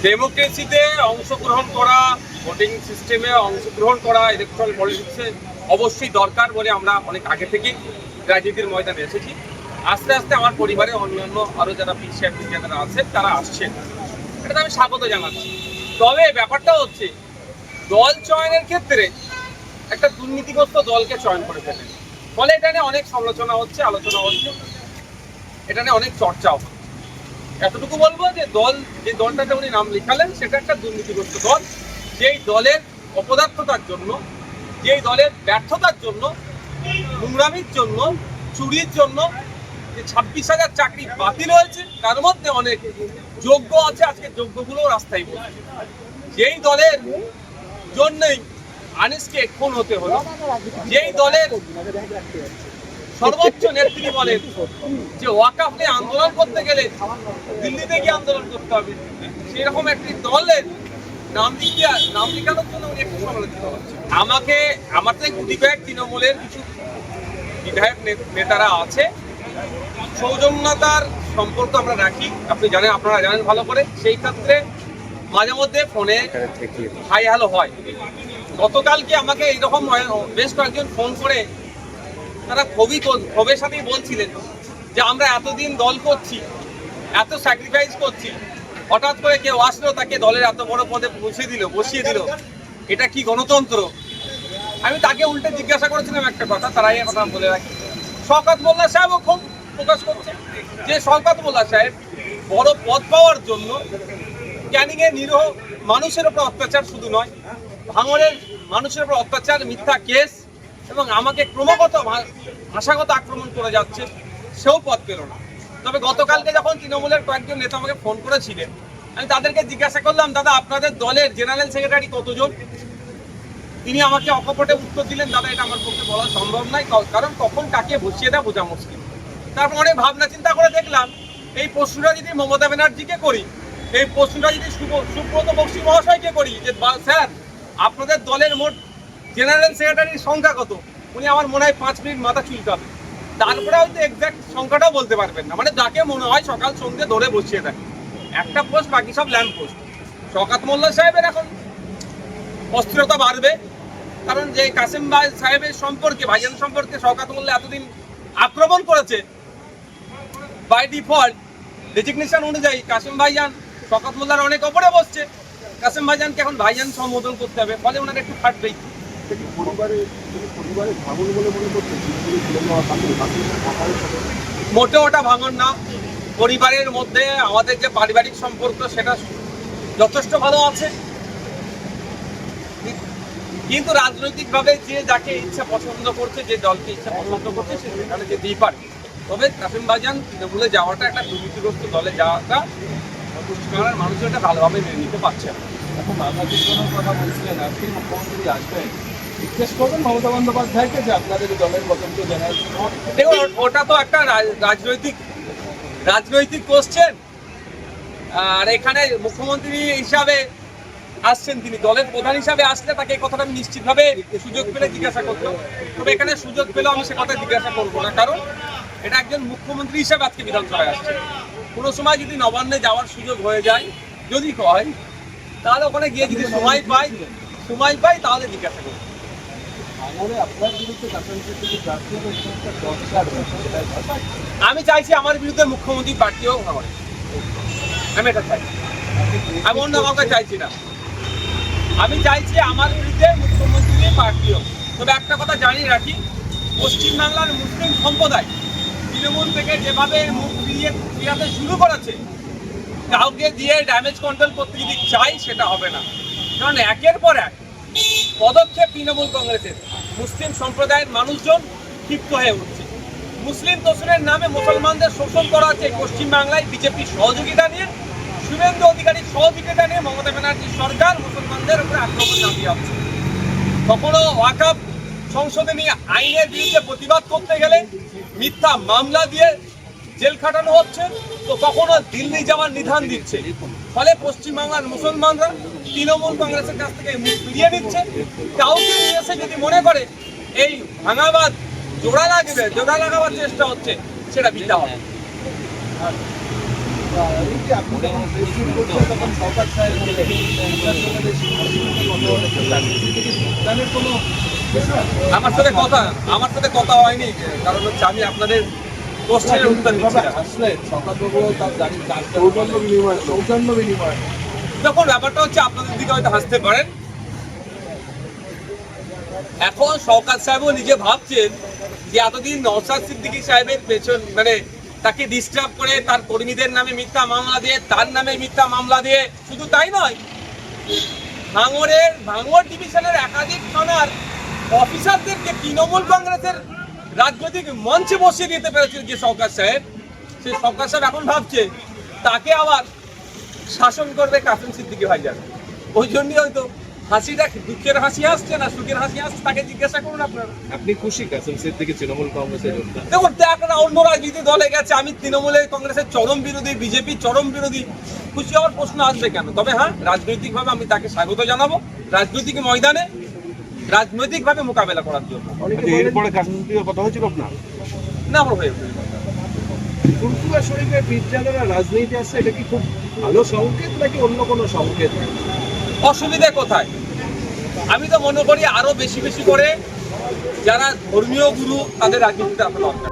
ডেমোক্রেসিতে অংশগ্রহণ করা, ভোটিং সিস্টেমে অংশগ্রহণ করা, ইলেকট্রাল পলিটিক্সে অবশ্যই দরকার বলে আমরা অনেক আগে থেকেই রাজনীতির ময়দানে এসেছি। আস্তে আস্তে আমার পরিবারে অন্যান্য আরও যারা পিছিয়ে যারা আছেন তারা আসছেন, এটা আমি স্বাগত জানাচ্ছি। তবে ব্যাপারটা হচ্ছে দল চয়নের ক্ষেত্রে একটা দুর্নীতিগ্রস্ত দলকে চয়ন করে ফেলেন, ফলে এটা নিয়ে অনেক সমালোচনা হচ্ছে, আলোচনা হচ্ছে, এটা নিয়ে অনেক চর্চাও হচ্ছে। এতটুকু বলবো যে যে দলটাতে উনি নাম লিখালেন সেটা একটা দুর্নীতিগ্রস্ত দল, যেই দলের অপদার্থতার জন্য, যেই দলের ব্যর্থতার জন্য, নোংরামির জন্য, চুরির জন্য যে 26,000 চাকরি বাতিল হয়েছে, তার মধ্যে অনেক যোগ্য আছে, আজকে যোগ্যগুলো রাস্তায় বসছে। যেই দলের জন্যই আনিসকে খুন হতে হলো, যেই দলের সর্বোচ্চ নেত্রী বলেন যে ওয়াকাফ নিয়ে আন্দোলন করতে গেলে দিল্লিতে গিয়ে আন্দোলন করতে হবে, সেরকম একটি দলের নাম লিখানোর জন্য উনি একটু সমালোচিত হচ্ছে। আমার থেকে গুটি কয়েক তৃণমূলের কিছু বিধায়ক নেতারা আছে, সৌজন্যতার সম্পর্ক আমরা রাখি, আপনারা জানেন ভালো করে। সেই ক্ষেত্রে মাঝে মধ্যে ফোনে হাই হ্যালো হয়। গতকালকে আমাকে এইরকম বেশ কয়েকজন ফোন করে তারা ক্ষোভের সাথেই বলছিলেন যে আমরা এতদিন দল করছি, এত স্যাক্রিফাইস করছি, হঠাৎ করে কেউ আসলো তাকে দলের এত বড় পদে বসিয়ে দিল, এটা কি গণতন্ত্র? আমি তাকে উল্টে জিজ্ঞাসা করেছিলাম একটা কথা, তারাই কথা বলে রাখি। শওকত মোল্লা সাহেবও খুব প্রকাশ করছে যে শওকত মোল্লা সাহেব বড় পদ পাওয়ার জন্য ক্যানিংয়ের নিরীহ মানুষের উপর অত্যাচার শুধু নয়, ভাঙড়ের মানুষের উপর অত্যাচার, মিথ্যা কেস এবং আমাকে ক্রমাগত ভাষাগত আক্রমণ করে যাচ্ছে, সেও পদ পেল না। তবে গতকালকে যখন তৃণমূলের কয়েকজন নেতা আমাকে ফোন করেছিলেন, আমি তাদেরকে জিজ্ঞাসা করলাম, দাদা আপনাদের দলের জেনারেল সেক্রেটারি কতজন? তিনি আমাকে অকপটে উত্তর দিলেন, দাদা এটা আমার পক্ষে বলা সম্ভব নয়, কারণ কখন কাকে বসিয়ে দেওয়া বোঝা মুশকিল। তারপর অনেক ভাবনা চিন্তা করে দেখলাম এই প্রশ্নটা যদি মমতা ব্যানার্জিকে করি, এই প্রশ্নটা যদি সুব্রত বক্সী মহাশয়কে করি যে স্যার আপনাদের দলের মোট জেনারেল সেক্রেটারির সংখ্যা কত, উনি আমার মনে হয় 5 মিনিট মাথা চুলকাবে, তারপরে হয়তো এক্সাক্ট সংখ্যাটাও বলতে পারবেন না। মানে যাকে মনে হয় সকাল সন্ধ্যে ধরে বসিয়ে দেয়, একটা পোস্ট বাকি সব ল্যাম্প পোস্ট। শওকত মোল্লা সাহেবের এখন অস্থিরতা বাড়বে, কারণ যে কাসেম ভাই সাহেবের সম্পর্কে, ভাইজান সম্পর্কে শওকত মোল্লা এতদিন আক্রমণ করেছে, বাই ডিফল্ট ডেজিগনেশন অনুযায়ী কাসেম ভাইজান শওকত মোল্লার অনেক ওপরে বসছে, কাসেম ভাইজানকে এখন ভাইজান সম্বোধন করতে হবে, ফলে ওনার একটু ফাটবেই। মোটেও ওটা ভাঙন না, পরিবারের মধ্যে আমাদের যে পারিবারিক সম্পর্ক সেটা যথেষ্ট ভালো আছে, কিন্তু রাজনৈতিকভাবে যে যাকে ইচ্ছা পছন্দ করছে, যে দলকে ইচ্ছা পছন্দ করছে সে সেখানে যেতেই পারে। তবে কাসেম ভাইজান তৃণমূলে যাওয়াটা, একটা দুর্নীতিগ্রস্ত দলে যাওয়াটা পশ্চিমবাংলার মানুষ এটা ভালোভাবে মেনে নিতে পারছে না। এখন বাংলাদেশ কথা বলছিলেন, আজকে মুখ্যমন্ত্রী আসবেন, জিজ্ঞেস করবেন মমতা বন্দ্যোপাধ্যায়কে যে আপনাদের দলের পছন্দ জেনারেল। দেখুন ওটা তো একটা রাজনৈতিক কোশ্চেন, আর এখানে মুখ্যমন্ত্রী হিসাবে আসছেন, তিনি দলের প্রধান হিসাবে আসলে তাকে এই কথাটা আমি নিশ্চিতভাবে সুযোগ পেলে জিজ্ঞাসা করতাম। তবে এখানে সুযোগ পেলেও আমি সে কথা জিজ্ঞাসা করবো না, কারণ এটা একজন মুখ্যমন্ত্রী হিসাবে আজকে বিধানসভায় আসছে। কোনো সময় যদি নবান্নে যাওয়ার সুযোগ হয়ে যায়, যদি হয়, তাহলে ওখানে গিয়ে যদি সময় পাই তাহলে জিজ্ঞাসা করবো। আমি চাইছি আমার বিরুদ্ধে মুখ্যমন্ত্রী প্রার্থী হোক, আমি এটা চাই, আমি অন্য কাউকে চাইছি না। আমি চাইছি আমার বিরুদ্ধে মুখ্যমন্ত্রী প্রার্থী হোক। তবে একটা কথা জানিয়ে রাখি, পশ্চিমবাংলার মুসলিম সম্প্রদায় তৃণমূল থেকে যেভাবে মুখ ফিরাতে শুরু করেছে, কাউকে দিয়ে ড্যামেজ কন্ট্রোল করতে যদি চাই সেটা হবে না, কারণ একের পর এক পদক্ষেপ তৃণমূল কংগ্রেসের মুসলিম সম্প্রদায়ের মানুষজন ক্ষিপ্ত হয়ে উঠছে। মুসলিম তোষণের নামে মুসলমানদের শোষণ করা হচ্ছে পশ্চিমবাংলায় বিজেপির সহযোগিতা নিয়ে, শুভেন্দু অধিকারীর সহযোগিতা নিয়ে মমতা ব্যানার্জির সরকার মুসলমানদের উপরে আক্রমণ চালিয়ে যাচ্ছে। কখনো ওয়াকফ সংশোধনী আইনের বিরুদ্ধে প্রতিবাদ করতে গেলে মিথ্যা মামলা দিয়ে জেল খাটানো হচ্ছে, তো কখনো দিল্লি যাওয়ার নিধান দিচ্ছে, ফলে পশ্চিমবাংলার মুসলমানরা তৃণমূল কংগ্রেসের কাছ থেকে মুখ ফিরিয়ে নিচ্ছে। কাউকে এসে যদি মনে করে এই ভাঙাবাদ জোড়া লাগাবার চেষ্টা হচ্ছে, সেটা বিদ্যা হবে। এই যে আপনি যখন প্রেস মিট করছেন তখন সরকার সাহেব বললেন এটার জন্য বেশ কথা হচ্ছে, রাজনীতি থেকে যোগদানের কোনো বিষয়? আমার সাথে কথা হয়নি, কারণ হচ্ছে আমি আপনাদের কোশ্চেনের উত্তর দিচ্ছি না। আসলে সরকারবাবু তার গাড়ির কাজটা সৌজন্য বিনিময়। যখন ব্যাপারটা হচ্ছে আপনাদের দিকে হয়তো হাসতে পারেন, এখন শওকত সাহেবও নিজে ভাবছেন যে এতদিন নওশাদ সিদ্দিকী সাহেবের পেছন মানে তাকে ডিস্টার্ব করে তার কর্মীদের নামে মিথ্যা মামলা দিয়ে, তার নামে মিথ্যা মামলা দিয়ে, শুধু তাই নয়, ভাঙড় ডিভিশনের একাধিক থানার অফিসারদেরকে তৃণমূল কংগ্রেসের রাজনৈতিক মঞ্চে বসিয়ে দিতে পেরেছেন যে শওকত সাহেব, সেই শওকত সাহেব এখন ভাবছে তাকে আবার শাসন করবে কাসেম সিদ্দিকী ভাইজান। ওই জন্যই হয়তো হাসিটা দুঃখের হাসি আসছে না সুখের হাসি আসছে, তাকে জিজ্ঞাসা করুন আপনারা। আপনি খুশি কাসেম সিদ্দিকী তৃণমূল কংগ্রেসের যোগদান? দেখুন, একটা অন্য রাজনীতি দলে গেছে, আমি তৃণমূলের কংগ্রেসের চরম বিরোধী, বিজেপি চরম বিরোধী, খুশি হওয়ার প্রশ্ন আসবে কেন? তবে হ্যাঁ, রাজনৈতিকভাবে আমি তাকে স্বাগত জানাবো, রাজনৈতিক ময়দানে রাজনৈতিকভাবে মোকাবেলা করার জন্য। এরপরে কাসেম সিদ্দিকীর কথা হয়েছিল আপনার? না, আমার হয়ে ফুরফুরা শরীফের পীরজাদারা রাজনীতি আসছে, এটা কি খুব ভালো সংকেত নাকি অন্য কোনো সংকেত? অসুবিধা কোথায়? আমি তো মনে করি আরো বেশি বেশি করে যারা ধর্মীয় গুরু তাদের রাজনীতিতে আসা দরকার।